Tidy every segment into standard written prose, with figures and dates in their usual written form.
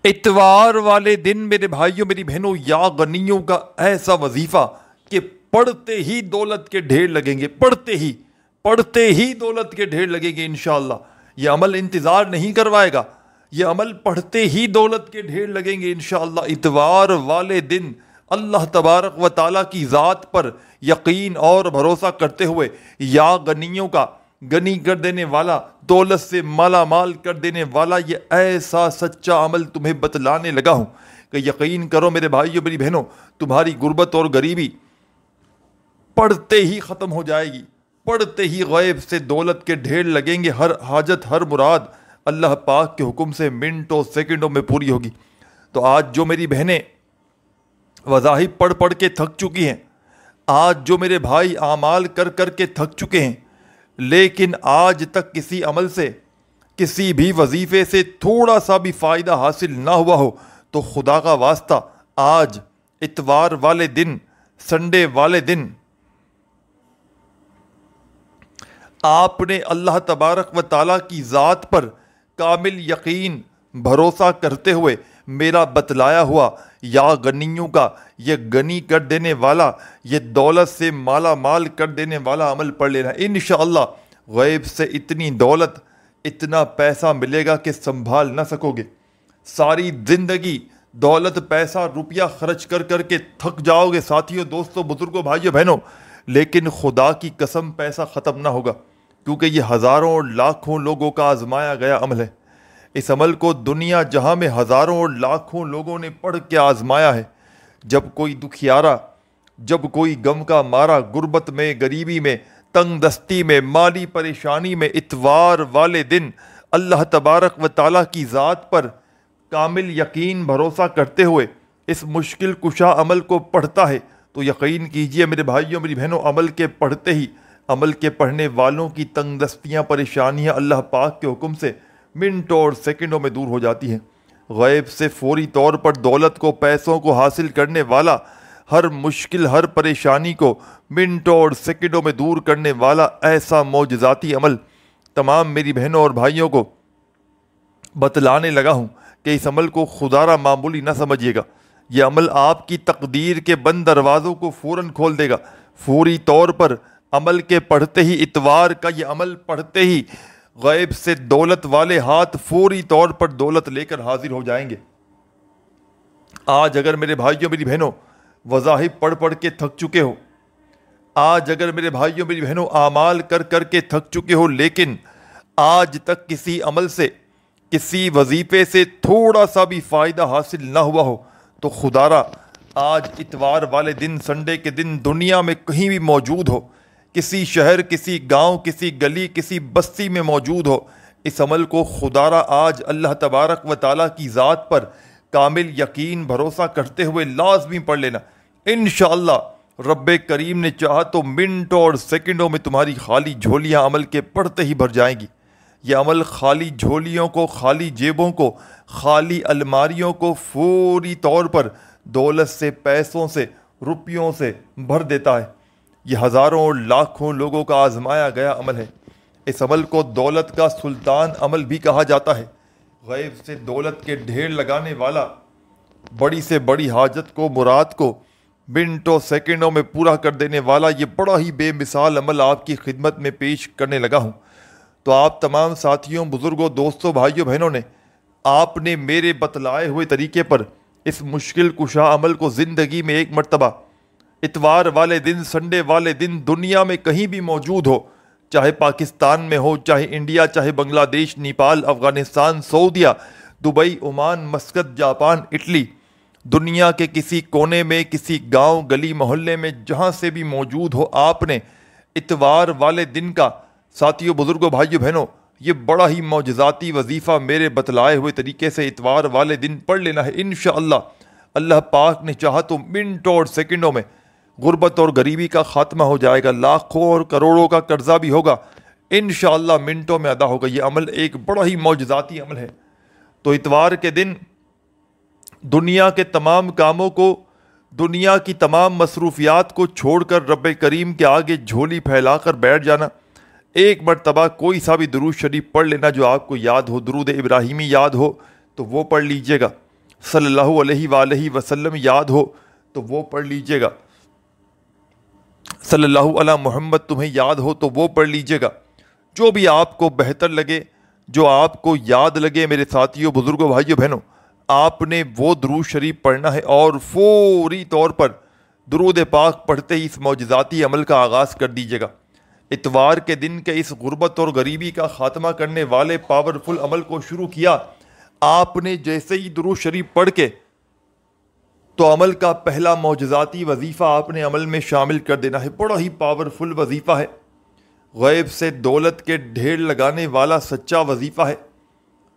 اتوار والے دن میرے بھائیوں میری بہنوں یا غنیوں کا ایسا وظیفہ کہ پڑھتے ہی دولت کے ڈھیر لگیں گے، پڑھتے ہی دولت کے ڈھیر لگیں گے انشاءاللہ۔ یہ عمل انتظار نہیں کروائے گا، یہ عمل پڑھتے ہی دولت کے ڈھیر لگیں گے انشاءاللہ۔ اتوار والے دن اللہ تبارک و تعالیٰ کی ذات پر یقین اور بھروسہ کرتے ہوئے یا غنیوں کا غنی کر دینے والا، دولت سے مالا مال کر دینے والا یہ ایسا سچا عمل تمہیں بتلانے لگا ہوں کہ یقین کرو میرے بھائیو میری بہنوں، تمہاری غربت اور غریبی پڑھتے ہی ختم ہو جائے گی، پڑھتے ہی غیب سے دولت کے ڈھیر لگیں گے، ہر حاجت ہر مراد اللہ پاک کے حکم سے منٹوں سیکنڈوں میں پوری ہوگی۔ تو آج جو میری بہنیں وظائف پڑھ کے تھک چکی ہیں، آج جو میرے بھائی اعمال کر کے تھک چکے ہیں، لیکن آج تک کسی عمل سے، کسی بھی وظیفے سے تھوڑا سا بھی فائدہ حاصل نہ ہوا ہو، تو خدا کا واسطہ آج اتوار والے دن، سنڈے والے دن آپ نے اللہ تبارک و تعالیٰ کی ذات پر کامل یقین بھروسہ کرتے ہوئے میرا بتلایا ہوا یا غنیوں کا یہ غنی کر دینے والا، یہ دولت سے مالا مال کر دینے والا عمل پڑھ لینا۔ انشاءاللہ غیب سے اتنی دولت، اتنا پیسہ ملے گا کہ سنبھال نہ سکو گے۔ ساری زندگی دولت پیسہ روپیہ خرچ کر کے تھک جاؤ گے ساتھیوں، دوستوں، بزرگوں، بھائیوں، بہنوں، لیکن خدا کی قسم پیسہ ختم نہ ہوگا، کیونکہ یہ ہزاروں اور لاکھوں لوگوں کا آزمایا گیا عمل ہے۔ اس عمل کو دنیا جہاں میں ہزاروں اور لاکھوں لوگوں نے پڑھ کے آزمایا ہے۔ جب کوئی دکھیارا، جب کوئی غم کا مارا، غربت میں، غریبی میں، تنگ دستی میں، مالی پریشانی میں، اتوار والے دن اللہ تبارک و تعالیٰ کی ذات پر کامل یقین بھروسہ کرتے ہوئے اس مشکل کشا عمل کو پڑھتا ہے، تو یقین کیجئے میرے بھائیوں میری بہنوں، عمل کے پڑھتے ہی، عمل کے پڑھنے والوں کی تنگ دستیاں، پریشانیاں اللہ پاک کے حکم سے منٹوں اور سیکنڈوں میں دور ہو جاتی ہیں۔ غیب سے فوری طور پر دولت کو، پیسوں کو حاصل کرنے والا، ہر مشکل، ہر پریشانی کو منٹوں اور سیکنڈوں میں دور کرنے والا ایسا معجزاتی عمل تمام میری بہنوں اور بھائیوں کو بتلانے لگا ہوں کہ اس عمل کو خدارہ معمولی نہ سمجھیے گا۔ یہ عمل آپ کی تقدیر کے بند دروازوں کو فوراً کھول دے گا۔ فوری طور پر عمل کے پڑھتے ہی، اتوار کا یہ عمل پڑھتے ہی غیب سے دولت والے ہاتھ فوری طور پر دولت لے کر حاضر ہو جائیں گے۔ آج اگر میرے بھائیوں میری بہنوں وظائف پڑھ کے تھک چکے ہو، آج اگر میرے بھائیوں میری بہنوں اعمال کر کے تھک چکے ہو، لیکن آج تک کسی عمل سے، کسی وظیفے سے تھوڑا سا بھی فائدہ حاصل نہ ہوا ہو، تو خدارہ آج اتوار والے دن، سنڈے کے دن دنیا میں کہیں بھی موجود ہو، کسی شہر، کسی گاؤں، کسی گلی، کسی بستی میں موجود ہو، اس عمل کو خدارہ آج اللہ تبارک و تعالیٰ کی ذات پر کامل یقین بھروسہ کرتے ہوئے لازمی پڑھ لینا۔ انشاءاللہ رب کریم نے چاہا تو منٹوں اور سیکنڈوں میں تمہاری خالی جھولیاں عمل کے پڑھتے ہی بھر جائیں گی۔ یہ عمل خالی جھولیوں کو، خالی جیبوں کو، خالی الماریوں کو فوری طور پر دولت سے، پیسوں سے، روپیوں سے بھر دیتا ہے۔ یہ ہزاروں اور لاکھوں لوگوں کا آزمایا گیا عمل ہے۔ اس عمل کو دولت کا سلطان عمل بھی کہا جاتا ہے۔ غیب سے دولت کے ڈھیر لگانے والا، بڑی سے بڑی حاجت کو، مراد کو منٹوں سیکنڈوں میں پورا کر دینے والا یہ بڑا ہی بے مثال عمل آپ کی خدمت میں پیش کرنے لگا ہوں۔ تو آپ تمام ساتھیوں، بزرگوں، دوستوں، بھائیوں، بہنوں نے، آپ نے میرے بتلائے ہوئے طریقے پر اس مشکل کشا عمل کو زندگی میں ایک مرتبہ اتوار والے دن، سنڈے والے دن دنیا میں کہیں بھی موجود ہو، چاہے پاکستان میں ہو، چاہے انڈیا، چاہے بنگلہ دیش، نیپال، افغانستان، سعودیہ، Dubai, Oman, Muscat, Japan, Italy, دنیا کے کسی کونے میں، کسی گاؤں، گلی، محلے میں جہاں سے بھی موجود ہو، آپ نے اتوار والے دن کا، ساتھیوں، بزرگوں، بھائیوں، بہنوں، یہ بڑا ہی معجزاتی وظیفہ میرے بتلائے ہوئے طریقے سے اتوار والے دن پڑھ لینا ہے۔ انشاءاللہ اللہ پاک نے چاہا تو منٹوں اور سیکنڈوں میں غربت اور غریبی کا خاتمہ ہو جائے گا، لاکھوں اور کروڑوں کا قرضہ بھی ہوگا، انشاءاللہ منٹوں میں ادا ہوگا۔ یہ عمل ایک بڑا ہی معجزاتی عمل ہے۔ تو اتوار کے دن دنیا کے تمام کاموں کو، دنیا کی تمام مصروفیات کو چھوڑ کر رب کریم کے آگے جھولی پھیلا کر بیٹھ جانا، ایک مرتبہ کوئی سا بھی درود شریف پڑھ لینا جو آپ کو یاد ہو، درود ابراہیمی یاد ہو تو وہ پڑھ لیجئے گا۔ صلی اللہ علیہ وآلہ وسلم یاد ہو تو وہ پڑھ لیجئے گا، صلی اللہ علی محمد تمہیں یاد ہو تو وہ پڑھ لیجئے گا، جو بھی آپ کو بہتر لگے، جو آپ کو یاد لگے میرے ساتھیوں، بزرگوں، بھائیوں، بہنوں، آپ نے وہ درود شریف پڑھنا ہے اور فوری طور پر درود پاک پڑھتے ہی اس معجزاتی عمل کا آغاز کر دیجیے گا۔ اتوار کے دن کے اس غربت اور غریبی کا خاتمہ کرنے والے پاورفل عمل کو شروع کیا۔ آپ نے جیسے ہی درود شریف پڑھ کے تو عمل کا پہلا معجزاتی وظیفہ آپ نے عمل میں شامل کر دینا ہے۔ بڑا ہی پاورفل وظیفہ ہے، غیب سے دولت کے ڈھیر لگانے والا سچا وظیفہ ہے۔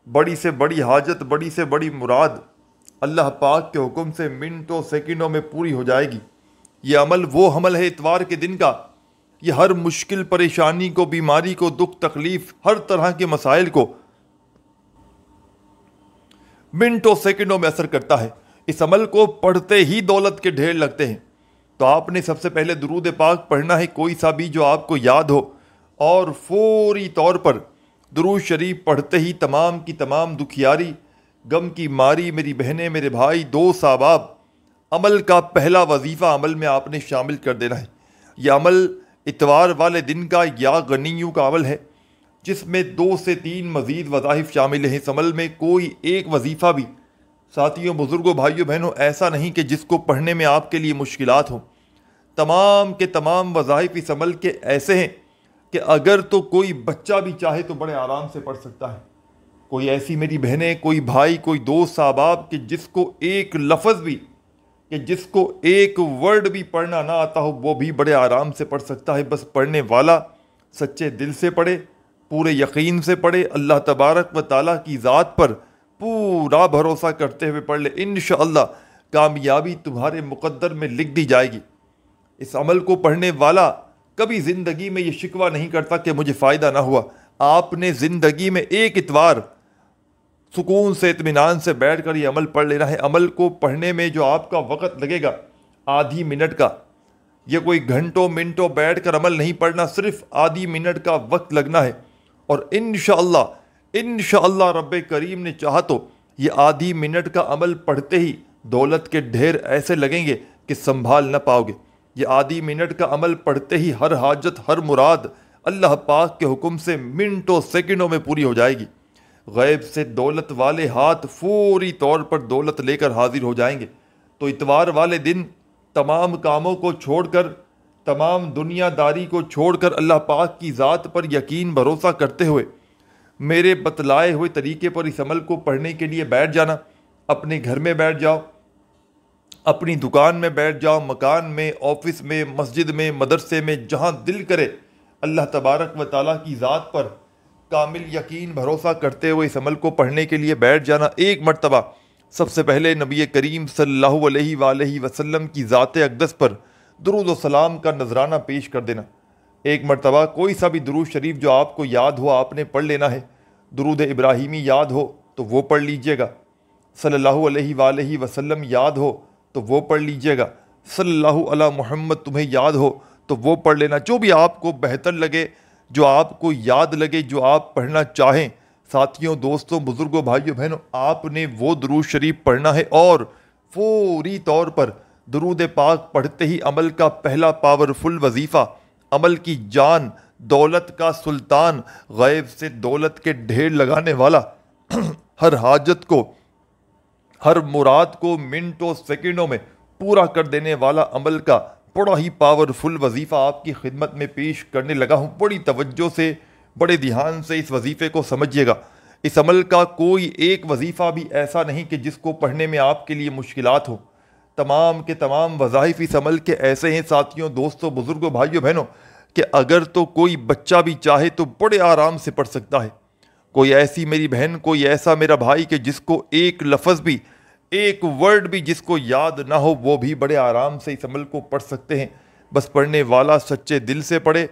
بڑی سے بڑی حاجت، بڑی سے بڑی مراد اللہ پاک کے حکم سے منٹوں سیکنڈوں میں پوری ہو جائے گی۔ یہ عمل وہ عمل ہے اتوار کے دن کا، یہ ہر مشکل، پریشانی کو، بیماری کو، دکھ تکلیف، ہر طرح کے مسائل کو منٹوں سیکنڈوں میں اثر کرتا ہے۔ اس عمل کو پڑھتے ہی دولت کے ڈھیر لگتے ہیں۔ تو آپ نے سب سے پہلے درود پاک پڑھنا ہے، کوئی سا بھی جو آپ کو یاد ہو، اور فوری طور پر درود شریف پڑھتے ہی تمام کی تمام دکھیاری، غم کی ماری میری بہنیں، میرے بھائی، دوست، احباب، عمل کا پہلا وظیفہ عمل میں آپ نے شامل کر دینا ہے۔ یہ عمل اتوار والے دن کا یا غنیوں کا عمل ہے، جس میں 2 سے 3 مزید وظائف شامل ہیں۔ اس عمل میں کوئی ایک وظیفہ بھی ساتھیوں، بزرگوں، بھائیوں، بہنوں ایسا نہیں کہ جس کو پڑھنے میں آپ کے لیے مشکلات ہوں۔ تمام کے تمام وظائف اس عمل کے ایسے ہیں کہ اگر تو کوئی بچہ بھی چاہے تو بڑے آرام سے پڑھ سکتا ہے۔ کوئی ایسی میری بہنیں، کوئی بھائی، کوئی دوست، احباب کہ جس کو ایک لفظ بھی، کہ جس کو ایک ورڈ بھی پڑھنا نہ آتا ہو، وہ بھی بڑے آرام سے پڑھ سکتا ہے۔ بس پڑھنے والا سچے دل سے پڑھے، پورے یقین سے پڑھے، اللہ تبارک و تعالیٰ کی ذات پر پورا بھروسہ کرتے ہوئے پڑھ لے، انشاءاللہ کامیابی تمہارے مقدر میں لکھ دی جائے گی۔ اس عمل کو پڑھنے والا کبھی زندگی میں یہ شکوہ نہیں کرتا کہ مجھے فائدہ نہ ہوا۔ آپ نے زندگی میں ایک اتوار سکون سے، اطمینان سے بیٹھ کر یہ عمل پڑھ لینا ہے۔ عمل کو پڑھنے میں جو آپ کا وقت لگے گا، آدھی منٹ کا، یہ کوئی گھنٹوں منٹوں بیٹھ کر عمل نہیں پڑھنا، صرف آدھی منٹ کا وقت لگنا ہے۔ اور انشاءاللہ رب کریم نے چاہا تو یہ آدھی منٹ کا عمل پڑھتے ہی دولت کے ڈھیر ایسے لگیں گے کہ سنبھال نہ پاؤ گے۔ یہ آدھی منٹ کا عمل پڑھتے ہی ہر حاجت، ہر مراد اللہ پاک کے حکم سے منٹوں سیکنڈوں میں پوری ہو جائے گی۔ غیب سے دولت والے ہاتھ فوری طور پر دولت لے کر حاضر ہو جائیں گے۔ تو اتوار والے دن تمام کاموں کو چھوڑ کر، تمام دنیا داری کو چھوڑ کر اللہ پاک کی ذات پر یقین بھروسہ کرتے ہوئے میرے بتلائے ہوئے طریقے پر اس عمل کو پڑھنے کے لیے بیٹھ جانا۔ اپنے گھر میں بیٹھ جاؤ، اپنی دکان میں بیٹھ جاؤ، مکان میں، آفس میں، مسجد میں، مدرسے میں، جہاں دل کرے اللہ تبارک و تعالیٰ کی ذات پر کامل یقین بھروسہ کرتے ہوئے اس عمل کو پڑھنے کے لیے بیٹھ جانا۔ ایک مرتبہ سب سے پہلے نبی کریم صلی اللہ علیہ وآلہ وسلم کی ذات اقدس پر درود و سلام کا نذرانہ پیش کر دینا۔ ایک مرتبہ کوئی سا بھی درود شریف جو آپ کو یاد ہو آپ نے پڑھ لینا ہے۔ درود ابراہیمی یاد ہو تو وہ پڑھ لیجئے گا، صلی اللہ علیہ وآلہ وسلم یاد ہو تو وہ پڑھ لیجئے گا، صلی اللہ علی محمد تمہیں یاد ہو تو وہ پڑھ لینا۔ جو بھی آپ کو بہتر لگے، جو آپ کو یاد لگے، جو آپ پڑھنا چاہیں، ساتھیوں، دوستوں، بزرگوں، بھائیوں، بہنوں، آپ نے وہ درود شریف پڑھنا ہے اور فوری طور پر درود پاک پڑھتے ہی عمل کا پہلا پاورفل وظیفہ، عمل کی جان، دولت کا سلطان، غیب سے دولت کے ڈھیر لگانے والا، ہر حاجت کو، ہر مراد کو منٹوں سیکنڈوں میں پورا کر دینے والا عمل کا بڑا ہی پاورفل وظیفہ آپ کی خدمت میں پیش کرنے لگا ہوں۔ بڑی توجہ سے، بڑے دھیان سے اس وظیفے کو سمجھیے گا۔ اس عمل کا کوئی ایک وظیفہ بھی ایسا نہیں کہ جس کو پڑھنے میں آپ کے لیے مشکلات ہوں۔ تمام کے تمام وظائف اس عمل کے ایسے ہیں ساتھیوں، دوستوں، بزرگوں، بھائیوں، بہنوں کہ اگر تو کوئی بچہ بھی چاہے تو بڑے آرام سے پڑھ سکتا ہے۔ کوئی ایسی میری بہن، کوئی ایسا میرا بھائی کہ جس کو ایک لفظ بھی، ایک ورڈ بھی جس کو یاد نہ ہو، وہ بھی بڑے آرام سے اس عمل کو پڑھ سکتے ہیں۔ بس پڑھنے والا سچے دل سے پڑھے،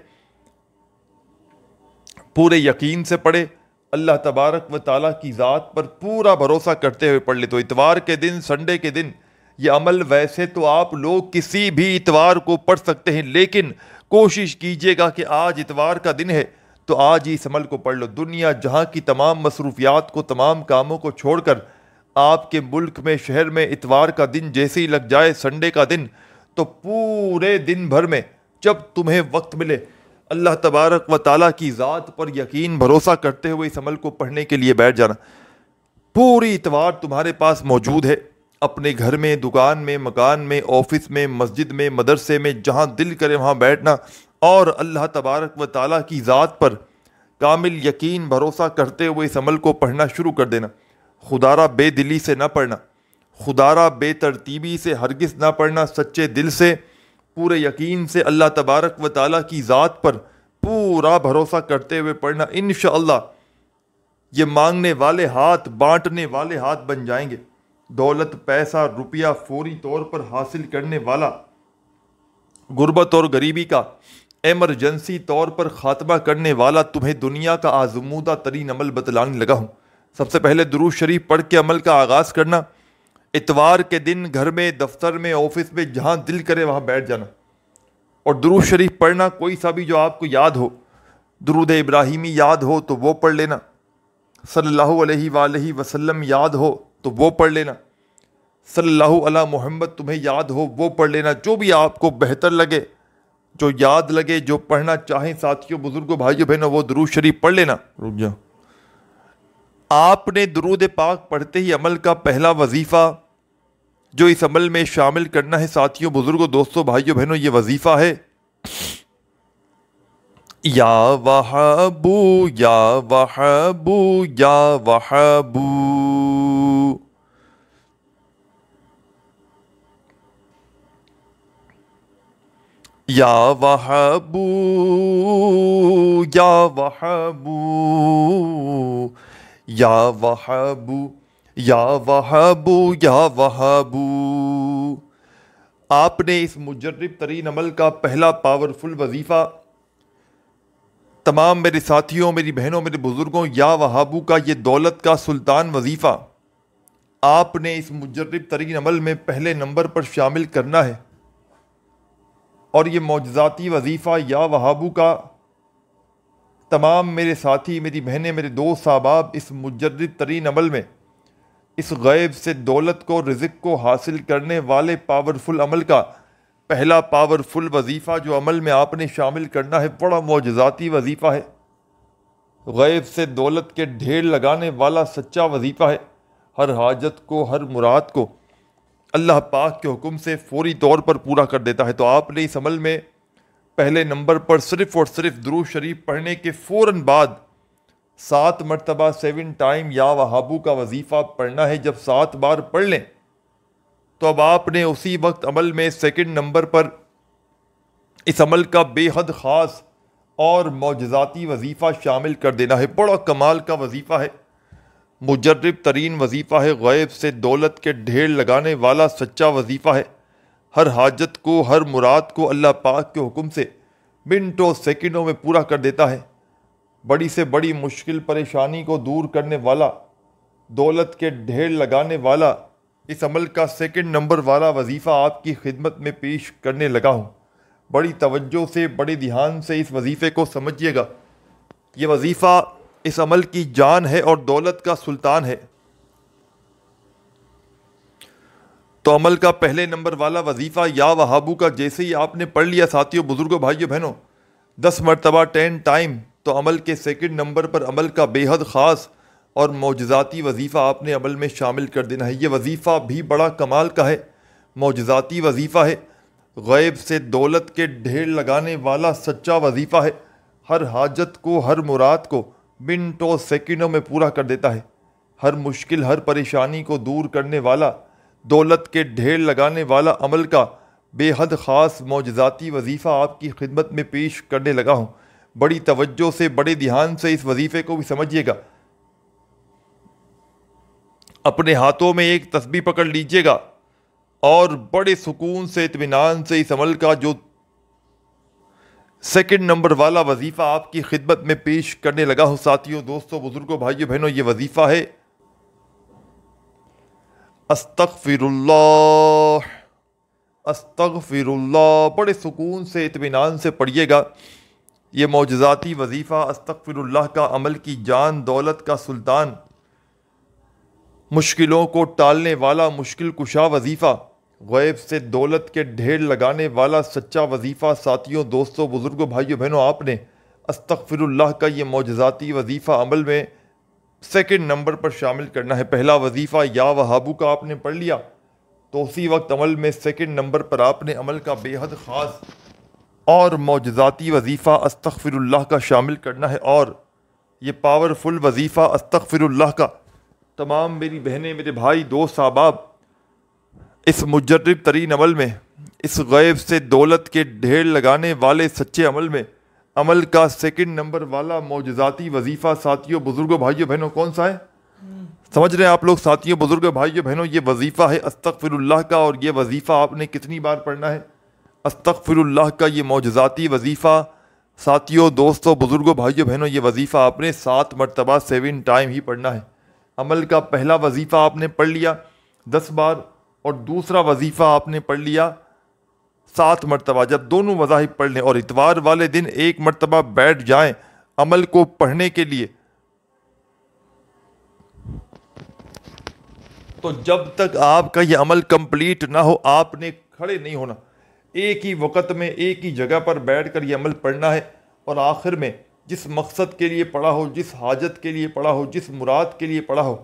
پورے یقین سے پڑھے، اللہ تبارک و تعالیٰ کی ذات پر پورا بھروسہ کرتے ہوئے پڑھ لے۔ تو اتوار کے دن، سنڈے کے دن یہ عمل ویسے تو آپ لوگ کسی بھی اتوار کو پڑھ سکتے ہیں، لیکن کوشش کیجئے گا کہ آج اتوار کا دن ہے تو آج ہی اس عمل کو پڑھ لو۔ دنیا جہاں کی تمام مصروفیات کو، تمام کاموں کو چھوڑ کر آپ کے ملک میں شہر میں اتوار کا دن جیسے ہی لگ جائے سنڈے کا دن تو پورے دن بھر میں جب تمہیں وقت ملے اللہ تبارک و تعالیٰ کی ذات پر یقین بھروسہ کرتے ہوئے اس عمل کو پڑھنے کے لیے بیٹھ جانا۔ پوری اتوار تمہارے پاس موجود ہے، اپنے گھر میں، دکان میں، مکان میں، آفس میں، مسجد میں، مدرسے میں، جہاں دل کرے وہاں بیٹھنا اور اللہ تبارک و تعالیٰ کی ذات پر کامل یقین بھروسہ کرتے ہوئے اس عمل کو پڑھنا شروع کر دینا۔ خدارہ بے دلی سے نہ پڑھنا، خدارہ بے ترتیبی سے ہرگز نہ پڑھنا، سچے دل سے، پورے یقین سے اللہ تبارک و تعالیٰ کی ذات پر پورا بھروسہ کرتے ہوئے پڑھنا۔ انشاءاللہ یہ مانگنے والے ہاتھ بانٹنے والے ہاتھ بن جائیں گے۔ دولت، پیسہ، روپیہ فوری طور پر حاصل کرنے والا، غربت اور غریبی کا ایمرجنسی طور پر خاتمہ کرنے والا تمہیں دنیا کا آزمودہ ترین عمل بتلانے لگا ہوں۔ سب سے پہلے درود شریف پڑھ کے عمل کا آغاز کرنا۔ اتوار کے دن گھر میں، دفتر میں، آفس میں، جہاں دل کرے وہاں بیٹھ جانا اور درود شریف پڑھنا، کوئی سا بھی جو آپ کو یاد ہو۔ درود ابراہیمی یاد ہو تو وہ پڑھ لینا، صلی اللہ علیہ وآلہ وسلم یاد ہو تو وہ پڑھ لینا، صلی اللہ علی محمد تمہیں یاد ہو وہ پڑھ لینا، جو بھی آپ کو بہتر لگے، جو یاد لگے، جو پڑھنا چاہیں ساتھیوں، بزرگوں، بھائیوں، بہنوں، وہ درود شریف پڑھ لینا۔ رک جاؤ۔ آپ نے درود پاک پڑھتے ہی عمل کا پہلا وظیفہ جو اس عمل میں شامل کرنا ہے ساتھیوں، بزرگوں، دوستوں، بھائیوں، بہنوں، یہ وظیفہ ہے یا وہابو یا وہابو یا وہابو۔ یا وہابو یا وہابو یا وہابو یا وہابو یا وہابو۔ آپ نے اس مجرب ترین عمل کا پہلا پاورفل وظیفہ تمام میرے ساتھیوں، میری بہنوں، میرے بزرگوں، یا وہابو کا یہ دولت کا سلطان وظیفہ آپ نے اس مجرب ترین عمل میں پہلے نمبر پر شامل کرنا ہے۔ اور یہ معجزاتی وظیفہ یا وہابو کا تمام میرے ساتھی، میری بہنیں، میرے دوست احباب اس مجرب ترین عمل میں اس غیب سے دولت کو، رزق کو حاصل کرنے والے پاورفل عمل کا پہلا پاورفل وظیفہ جو عمل میں آپ نے شامل کرنا ہے، بڑا معجزاتی وظیفہ ہے، غیب سے دولت کے ڈھیر لگانے والا سچا وظیفہ ہے۔ ہر حاجت کو، ہر مراد کو اللہ پاک کے حکم سے فوری طور پر پورا کر دیتا ہے۔ تو آپ نے اس عمل میں پہلے نمبر پر صرف اور صرف درود شریف پڑھنے کے فوراً بعد 7 مرتبہ 7 ٹائم یا وہابو کا وظیفہ پڑھنا ہے۔ جب 7 بار پڑھ لیں تو اب آپ نے اسی وقت عمل میں سیکنڈ نمبر پر اس عمل کا بے حد خاص اور معجزاتی وظیفہ شامل کر دینا ہے۔ بڑا کمال کا وظیفہ ہے، مجرب ترین وظیفہ ہے، غیب سے دولت کے ڈھیر لگانے والا سچا وظیفہ ہے۔ ہر حاجت کو، ہر مراد کو اللہ پاک کے حکم سے منٹوں سیکنڈوں میں پورا کر دیتا ہے۔ بڑی سے بڑی مشکل پریشانی کو دور کرنے والا، دولت کے ڈھیر لگانے والا اس عمل کا سیکنڈ نمبر والا وظیفہ آپ کی خدمت میں پیش کرنے لگا ہوں۔ بڑی توجہ سے، بڑے دھیان سے اس وظیفے کو سمجھیے گا۔ یہ وظیفہ اس عمل کی جان ہے اور دولت کا سلطان ہے۔ تو عمل کا پہلے نمبر والا وظیفہ یا وہابو کا جیسے ہی آپ نے پڑھ لیا ساتھیوں، بزرگوں، بھائیوں، بہنوں، 10 مرتبہ 10 ٹائم، تو عمل کے سیکنڈ نمبر پر عمل کا بے حد خاص اور معجزاتی وظیفہ آپ نے عمل میں شامل کر دینا ہے۔ یہ وظیفہ بھی بڑا کمال کا ہے، معجزاتی وظیفہ ہے، غیب سے دولت کے ڈھیر لگانے والا سچا وظیفہ ہے۔ ہر حاجت کو، ہر مراد کو منٹوں سیکنڈوں میں پورا کر دیتا ہے۔ ہر مشکل، ہر پریشانی کو دور کرنے والا، دولت کے ڈھیر لگانے والا عمل کا بے حد خاص معجزاتی وظیفہ آپ کی خدمت میں پیش کرنے لگا ہوں۔ بڑی توجہ سے، بڑے دھیان سے اس وظیفے کو بھی سمجھیے گا۔ اپنے ہاتھوں میں ایک تسبیح پکڑ لیجئے گا اور بڑے سکون سے، اطمینان سے اس عمل کا جو سیکنڈ نمبر والا وظیفہ آپ کی خدمت میں پیش کرنے لگا ہوں ساتھیوں، دوستوں، بزرگوں، بھائیوں، بہنوں، یہ وظیفہ ہے استغفر اللہ، استغفر اللہ۔ بڑے سکون سے، اطمینان سے پڑھیے گا۔ یہ معجزاتی وظیفہ استغفر اللہ کا عمل کی جان، دولت کا سلطان، مشکلوں کو ٹالنے والا مشکل کشا وظیفہ، غیب سے دولت کے ڈھیر لگانے والا سچا وظیفہ۔ ساتھیوں، دوستوں، بزرگوں، بھائیوں، بہنوں، آپ نے استغفر اللہ کا یہ معجزاتی وظیفہ عمل میں سیکنڈ نمبر پر شامل کرنا ہے۔ پہلا وظیفہ یا وہابو کا آپ نے پڑھ لیا، تو اسی وقت عمل میں سیکنڈ نمبر پر آپ نے عمل کا بے حد خاص اور معجزاتی وظیفہ استغفر اللہ کا شامل کرنا ہے۔ اور یہ پاورفل وظیفہ استغفر اللہ کا تمام میری بہنیں، میرے بھائی، دوست، احباب، اس مجرب ترین عمل میں، اس غیب سے دولت کے ڈھیر لگانے والے سچے عمل میں، عمل کا سیکنڈ نمبر والا معجزاتی وظیفہ ساتھیوں، بزرگوں، بھائیوں، بہنوں کون سا ہے؟ سمجھ رہے ہیں آپ لوگ ساتھیوں، بزرگوں، بھائیوں، بہنوں؟ یہ وظیفہ ہے استغفر اللہ کا، اور یہ وظیفہ آپ نے کتنی بار پڑھنا ہے؟ استغفر اللہ کا یہ معجزاتی وظیفہ ساتھیوں، دوستوں، بزرگوں، بھائیوں، بہنوں، یہ وظیفہ آپ نے 7 مرتبہ 7 ٹائم ہی پڑھنا ہے۔ عمل کا پہلا وظیفہ آپ نے پڑھ لیا 10 بار، اور دوسرا وظیفہ آپ نے پڑھ لیا 7 مرتبہ۔ جب دونوں وظائف پڑھ لیں اور اتوار والے دن 1 مرتبہ بیٹھ جائیں عمل کو پڑھنے کے لیے، تو جب تک آپ کا یہ عمل کمپلیٹ نہ ہو آپ نے کھڑے نہیں ہونا۔ ایک ہی وقت میں ایک ہی جگہ پر بیٹھ کر یہ عمل پڑھنا ہے، اور آخر میں جس مقصد کے لیے پڑھا ہو، جس حاجت کے لیے پڑھا ہو، جس مراد کے لیے پڑھا ہو،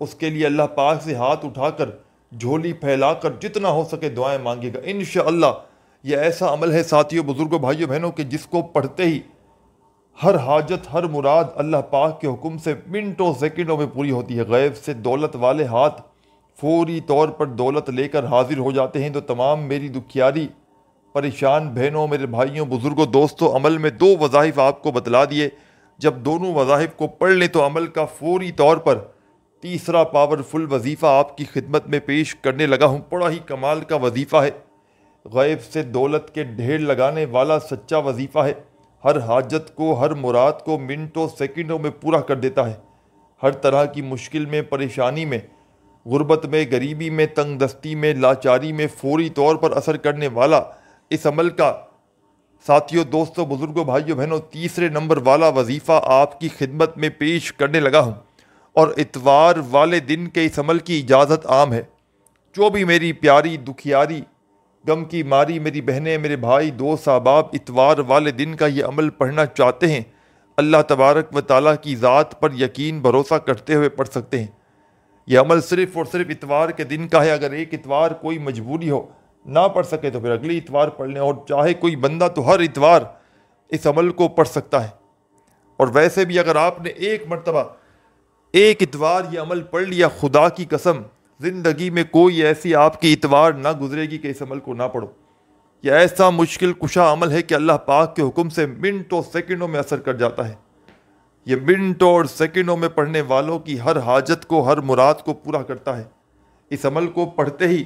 اس کے لیے اللہ پاک سے ہاتھ اٹھا کر، جھولی پھیلا کر جتنا ہو سکے دعائیں مانگے گا۔ انشاءاللہ یہ ایسا عمل ہے ساتھیوں، بزرگوں، بھائیوں، بہنوں کہ جس کو پڑھتے ہی ہر حاجت، ہر مراد اللہ پاک کے حکم سے منٹوں سیکنڈوں میں پوری ہوتی ہے۔ غیب سے دولت والے ہاتھ فوری طور پر دولت لے کر حاضر ہو جاتے ہیں۔ تو تمام میری دکھیاری پریشان بہنوں، میرے بھائیوں، بزرگوں، دوستوں، عمل میں 2 وظائف آپ کو بتلا دیے۔ جب دونوں وظائف کو پڑھ لیں تو عمل کا فوری طور پر تیسرا پاورفل وظیفہ آپ کی خدمت میں پیش کرنے لگا ہوں۔ بڑا ہی کمال کا وظیفہ ہے، غیب سے دولت کے ڈھیر لگانے والا سچا وظیفہ ہے۔ ہر حاجت کو، ہر مراد کو منٹوں سیکنڈوں میں پورا کر دیتا ہے۔ ہر طرح کی مشکل میں، پریشانی میں، غربت میں، غریبی میں، تنگ دستی میں، لاچاری میں فوری طور پر اثر کرنے والا اس عمل کا ساتھیوں، دوستوں، بزرگوں، بھائیوں، بہنوں تیسرے نمبر والا وظیفہ آپ کی خدمت میں پیش کرنے لگا ہوں۔ اور اتوار والے دن کے اس عمل کی اجازت عام ہے۔ جو بھی میری پیاری دکھیاری غم کی ماری میری بہنیں، میرے بھائی، دوست، احباب اتوار والے دن کا یہ عمل پڑھنا چاہتے ہیں، اللہ تبارک و تعالیٰ کی ذات پر یقین بھروسہ کرتے ہوئے پڑھ سکتے ہیں۔ یہ عمل صرف اور صرف اتوار کے دن کا ہے۔ اگر ایک اتوار کوئی مجبوری ہو نہ پڑھ سکے تو پھر اگلی اتوار پڑھ لیں، اور چاہے کوئی بندہ تو ہر اتوار اس عمل کو پڑھ سکتا ہے۔ اور ویسے بھی اگر آپ نے ایک مرتبہ ایک اتوار یہ عمل پڑھ لیا، خدا کی قسم زندگی میں کوئی ایسی آپ کی اتوار نہ گزرے گی کہ اس عمل کو نہ پڑھو۔ یہ ایسا مشکل کشا عمل ہے کہ اللہ پاک کے حکم سے منٹوں سیکنڈوں میں اثر کر جاتا ہے۔ یہ منٹوں اور سیکنڈوں میں پڑھنے والوں کی ہر حاجت کو، ہر مراد کو پورا کرتا ہے۔ اس عمل کو پڑھتے ہی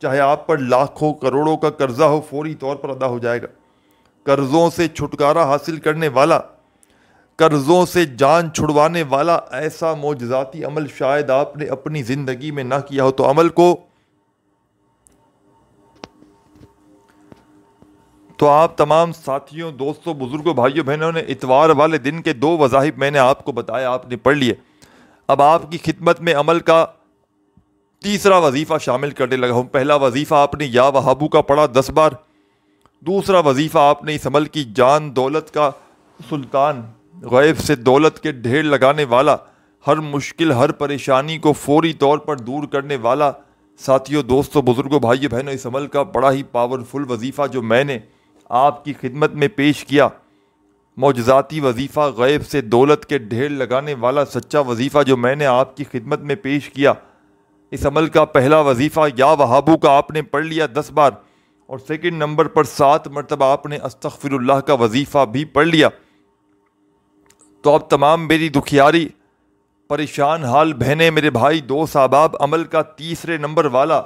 چاہے آپ پر لاکھوں کروڑوں کا قرضہ ہو فوری طور پر ادا ہو جائے گا۔ قرضوں سے چھٹکارا حاصل کرنے والا، قرضوں سے جان چھڑوانے والا ایسا معجزاتی عمل شاید آپ نے اپنی زندگی میں نہ کیا ہو۔ تو عمل کو تو آپ تمام ساتھیوں، دوستوں، بزرگوں، بھائیوں، بہنوں نے اتوار والے دن کے 2 وظائف میں نے آپ کو بتایا، آپ نے پڑھ لیے۔ اب آپ کی خدمت میں عمل کا تیسرا وظیفہ شامل کرنے لگا ہوں۔ پہلا وظیفہ آپ نے یا وہابو کا پڑھا 10 بار، دوسرا وظیفہ آپ نے اس عمل کی جان دولت کا سلطان، غیب سے دولت کے ڈھیر لگانے والا، ہر مشکل، ہر پریشانی کو فوری طور پر دور کرنے والا ساتھیوں، دوستوں، بزرگوں، بھائیوں، بہنوں اس عمل کا بڑا ہی پاورفل وظیفہ جو میں نے آپ کی خدمت میں پیش کیا، معجزاتی وظیفہ، غیب سے دولت کے ڈھیر لگانے والا سچا وظیفہ جو میں نے آپ کی خدمت میں پیش کیا، اس عمل کا پہلا وظیفہ یا وہابو کا آپ نے پڑھ لیا 10 بار، اور سیکنڈ نمبر پر 7 مرتبہ آپ نے استغفر اللہ کا وظیفہ بھی پڑھ لیا۔ تو اب تمام میری دکھیاری پریشان حال بہنیں، میرے بھائی، دوست، احباب عمل کا تیسرے نمبر والا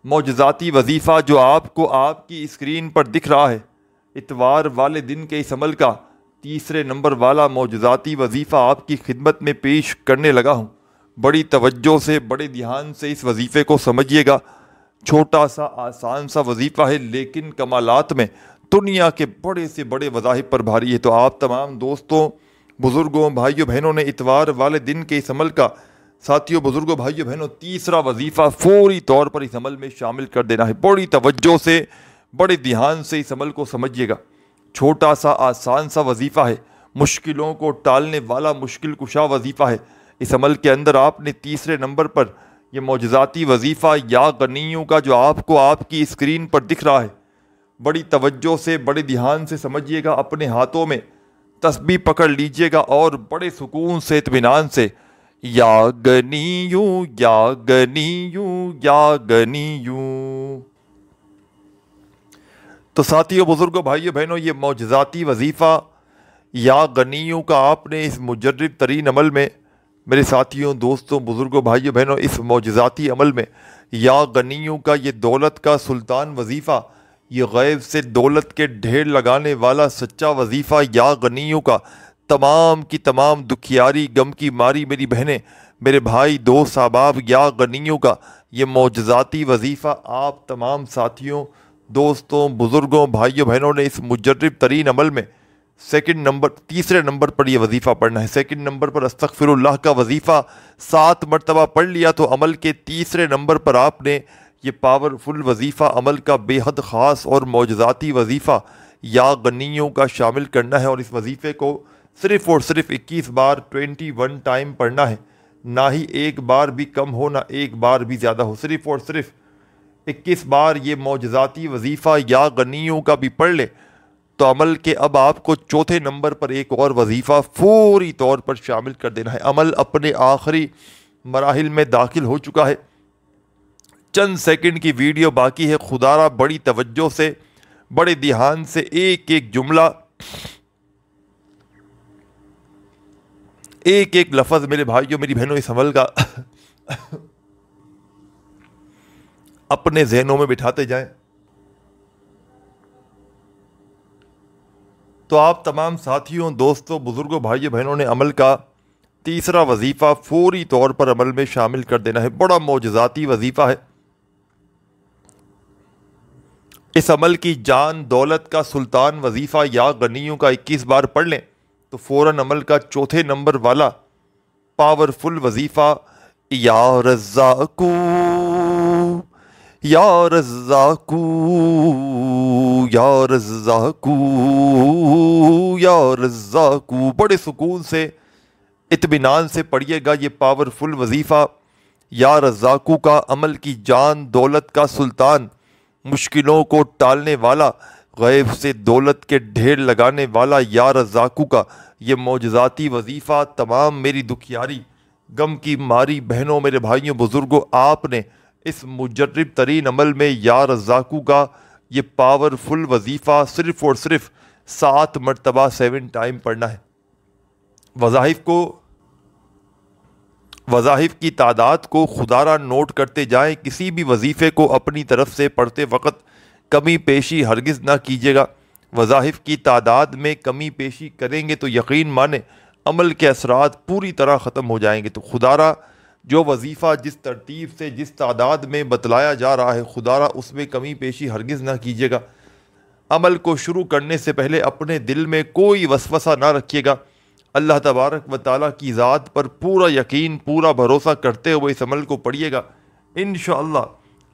معجزاتی وظیفہ جو آپ کو آپ کی اسکرین پر دکھ رہا ہے، اتوار والے دن کے اس عمل کا تیسرے نمبر والا معجزاتی وظیفہ آپ کی خدمت میں پیش کرنے لگا ہوں۔ بڑی توجہ سے، بڑے دھیان سے اس وظیفے کو سمجھیے گا۔ چھوٹا سا آسان سا وظیفہ ہے لیکن کمالات میں دنیا کے بڑے سے بڑے وظائف پر بھاری ہے۔ تو آپ تمام دوستوں، بزرگوں، بھائیوں، بہنوں نے اتوار والے دن کے اس عمل کا ساتھیوں بزرگوں بھائیوں بہنوں، تیسرا وظیفہ فوری طور پر اس عمل میں شامل کر دینا ہے۔ بڑی توجہ سے، بڑے دھیان سے اس عمل کو سمجھیے گا۔ چھوٹا سا آسان سا وظیفہ ہے، مشکلوں کو ٹالنے والا مشکل کشا وظیفہ ہے۔ اس عمل کے اندر آپ نے تیسرے نمبر پر یہ معجزاتی وظیفہ یا غنیوں کا جو آپ کو آپ کی اسکرین پر دکھ رہا ہے، بڑی توجہ سے، بڑے دھیان سے سمجھیے گا۔ اپنے ہاتھوں میں تسبیح پکڑ لیجئے گا اور بڑے سکون سے، اطمینان سے یا غنیوں یا غنیوں یا غنیوں۔ تو ساتھیوں بزرگوں بھائیوں بہنوں، یہ معجزاتی وظیفہ یا غنیوں کا آپ نے اس مجرب ترین عمل میں، میرے ساتھیوں دوستوں بزرگوں بھائیوں بہنوں، اس معجزاتی عمل میں یا غنیوں کا یہ دولت کا سلطان وظیفہ، یہ غیب سے دولت کے ڈھیر لگانے والا سچا وظیفہ یا غنیوں کا، تمام کی تمام دکھیاری غم کی ماری میری بہنیں، میرے بھائی دوست احباب، یا غنیوں کا یہ معجزاتی وظیفہ آپ تمام ساتھیوں دوستوں بزرگوں بھائیوں بہنوں نے اس مجرب ترین عمل میں تیسرے نمبر پر یہ وظیفہ پڑھنا ہے۔ سیکنڈ نمبر پر استغفر اللہ کا وظیفہ 7 مرتبہ پڑھ لیا تو عمل کے تیسرے نمبر پر آپ نے یہ پاورفل وظیفہ، عمل کا بے حد خاص اور معجزاتی وظیفہ یا غنیوں کا شامل کرنا ہے، اور اس وظیفے کو صرف اور صرف 21 بار 21 ٹائم پڑھنا ہے، نہ ہی ایک بار بھی کم ہو، نہ ایک بار بھی زیادہ ہو، صرف اور صرف 21 بار یہ معجزاتی وظیفہ یا غنیوں کا بھی پڑھ لے تو عمل کے اب آپ کو چوتھے نمبر پر ایک اور وظیفہ فوری طور پر شامل کر دینا ہے۔ عمل اپنے آخری مراحل میں داخل ہو چکا ہے، چند سیکنڈ کی ویڈیو باقی ہے۔ خدا را بڑی توجہ سے، بڑے دھیان سے ایک ایک جملہ، ایک ایک لفظ میرے بھائیوں میری بہنوں اس عمل کا اپنے ذہنوں میں بٹھاتے جائیں تو آپ تمام ساتھیوں دوستوں بزرگوں بھائیوں بہنوں نے عمل کا تیسرا وظیفہ فوری طور پر عمل میں شامل کر دینا ہے۔ بڑا معجزاتی وظیفہ ہے۔ اس عمل کی جان دولت کا سلطان وظیفہ یا غنیوں کا 21 بار پڑھ لیں تو فوراً عمل کا چوتھے نمبر والا پاورفل وظیفہ یا رزاقو یا رزاقو یا رزاقو یا رزاقو، بڑے سکون سے اطمینان سے پڑھیے گا یہ پاورفل وظیفہ یا رزاقو کا، عمل کی جان دولت کا سلطان، مشکلوں کو ٹالنے والا، غیب سے دولت کے ڈھیر لگانے والا یا رزاقو کا یہ معجزاتی وظیفہ تمام میری دکھیاری غم کی ماری بہنوں میرے بھائیوں بزرگوں، آپ نے اس مجرب ترین عمل میں یا رزاقو کا یہ پاورفل وظیفہ صرف اور صرف 7 مرتبہ 7 ٹائم پڑھنا ہے۔ وظائف کی تعداد کو خدا را نوٹ کرتے جائیں، کسی بھی وظیفے کو اپنی طرف سے پڑھتے وقت کمی پیشی ہرگز نہ کیجیے گا۔ وظائف کی تعداد میں کمی پیشی کریں گے تو یقین مانیں عمل کے اثرات پوری طرح ختم ہو جائیں گے۔ تو خدا را جو وظیفہ جس ترتیب سے جس تعداد میں بتلایا جا رہا ہے، خدا را اس میں کمی پیشی ہرگز نہ کیجیے گا۔ عمل کو شروع کرنے سے پہلے اپنے دل میں کوئی وسوسہ نہ رکھیے گا، اللہ تبارک و تعالیٰ کی ذات پر پورا یقین پورا بھروسہ کرتے ہوئے اس عمل کو پڑھیے گا۔ انشاءاللہ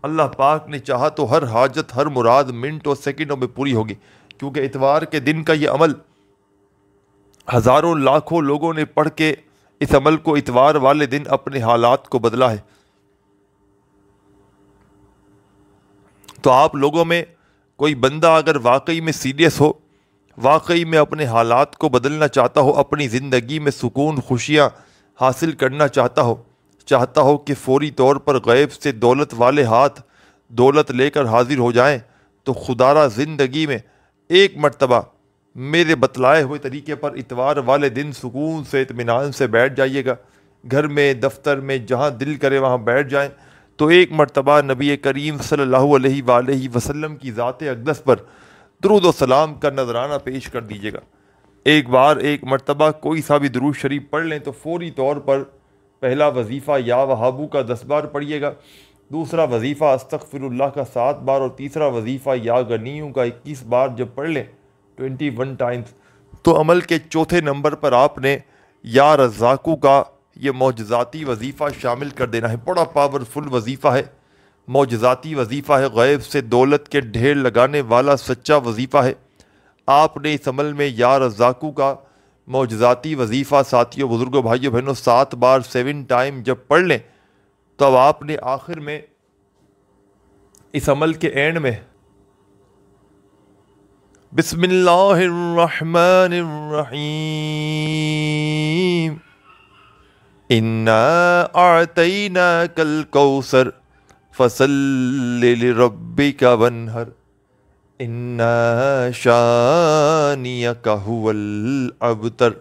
اللہ پاک نے چاہا تو ہر حاجت ہر مراد منٹ اور سیکنڈوں میں پوری ہوگی، کیونکہ اتوار کے دن کا یہ عمل ہزاروں لاکھوں لوگوں نے پڑھ کے اس عمل کو اتوار والے دن اپنے حالات کو بدلا ہے۔ تو آپ لوگوں میں کوئی بندہ اگر واقعی میں سیریس ہو، واقعی میں اپنے حالات کو بدلنا چاہتا ہو، اپنی زندگی میں سکون خوشیاں حاصل کرنا چاہتا ہو کہ فوری طور پر غیب سے دولت والے ہاتھ دولت لے کر حاضر ہو جائیں، تو خدا را زندگی میں ایک مرتبہ میرے بتلائے ہوئے طریقے پر اتوار والے دن سکون سے اطمینان سے بیٹھ جائیے گا، گھر میں دفتر میں جہاں دل کرے وہاں بیٹھ جائیں، تو ایک مرتبہ نبی کریم صلی اللہ علیہ وآلہ وسلم کی ذات اقدس پر درود و سلام کا نذرانہ پیش کر دیجیے گا۔ ایک بار ایک مرتبہ کوئی سا بھی درود شریف پڑھ لیں تو فوری طور پر پہلا وظیفہ یا وہابو کا 10 بار پڑھیے گا، دوسرا وظیفہ استغفر اللہ کا 7 بار، اور تیسرا وظیفہ یا غنیوں کا 21 بار جب پڑھ لیں 21 ٹائمز، تو عمل کے چوتھے نمبر پر آپ نے یا رزاقو کا یہ معجزاتی وظیفہ شامل کر دینا ہے۔ بڑا پاورفل وظیفہ ہے، معجزاتی وظیفہ ہے، غیب سے دولت کے ڈھیر لگانے والا سچا وظیفہ ہے۔ آپ نے اس عمل میں یا رزاقو کا معجزاتی وظیفہ ساتھیوں، بزرگوں، بھائیوں، بہنوں 7 بار 7 ٹائم جب پڑھ لیں تو اب آپ نے آخر میں اس عمل کے اینڈ میں بسم اللہ الرحمن الرحیم انا اعطیناک الکوثر فصل لربک وانحر ان شانئک هو الابتر۔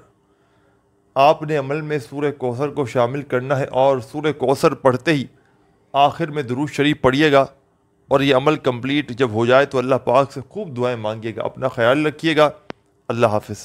آپ نے عمل میں سورہ کوثر کو شامل کرنا ہے، اور سورہ کوثر پڑھتے ہی آخر میں درود شریف پڑھیے گا، اور یہ عمل کمپلیٹ جب ہو جائے تو اللہ پاک سے خوب دعائیں مانگیے گا۔ اپنا خیال رکھیے گا، اللہ حافظ۔